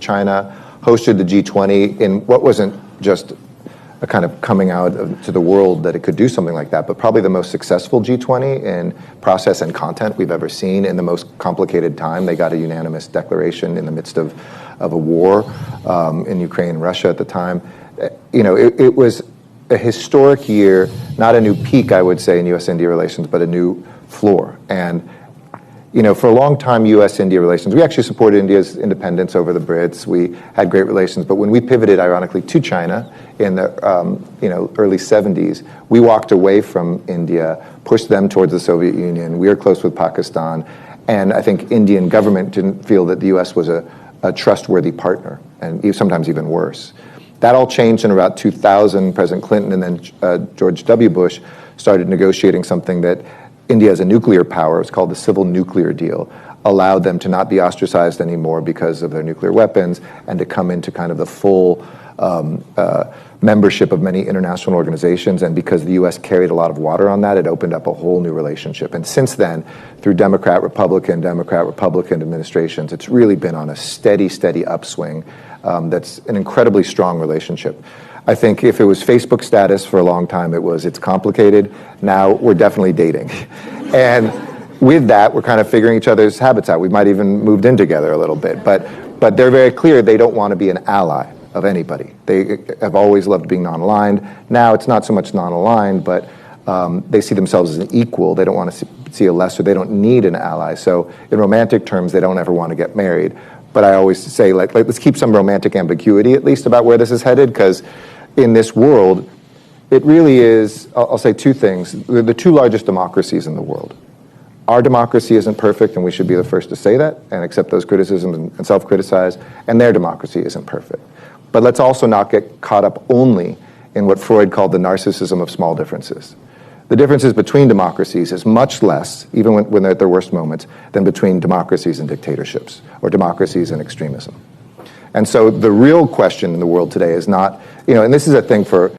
China hosted the G20 in what wasn't just a kind of coming out to the world that it could do something like that, but probably the most successful G20 in process and content we've ever seen in the most complicated time. They got a unanimous declaration in the midst of a war in Ukraine and Russia at the time. It was a historic year, not a new peak, I would say, in U.S.-India relations, but a new floor. And for a long time, U.S.-India relations, we actually supported India's independence over the Brits. We had great relations, but when we pivoted, ironically, to China in the early 70s, we walked away from India, pushed them towards the Soviet Union. We were close with Pakistan, and I think Indian government didn't feel that the U.S. was a trustworthy partner, and sometimes even worse. That all changed in about 2000. President Clinton and then George W. Bush started negotiating something that India as a nuclear power, it's called the Civil Nuclear Deal, allowed them to not be ostracized anymore because of their nuclear weapons and to come into kind of the full membership of many international organizations. And because the U.S. carried a lot of water on that, it opened up a whole new relationship. And since then, through Democrat-Republican administrations, it's really been on a steady upswing. That's an incredibly strong relationship. I think if it was Facebook status for a long time, it's complicated. Now we're definitely dating. And with that, we're kind of figuring each other's habits out. We might even moved in together a little bit. But they're very clear they don't want to be an ally of anybody. They have always loved being non-aligned. Now it's not so much non-aligned, but they see themselves as an equal. They don't want to see a lesser. They don't need an ally. So in romantic terms, they don't ever want to get married. But I always say, let's keep some romantic ambiguity at least about where this is headed, because in this world, it really is, I'll say two things. They're the two largest democracies in the world. Our democracy isn't perfect, and we should be the first to say that and accept those criticisms and self-criticize, and their democracy isn't perfect. But let's also not get caught up only in what Freud called the narcissism of small differences. The differences between democracies is much less, even when they're at their worst moments, than between democracies and dictatorships or democracies and extremism. And so the real question in the world today is not, and this is a thing for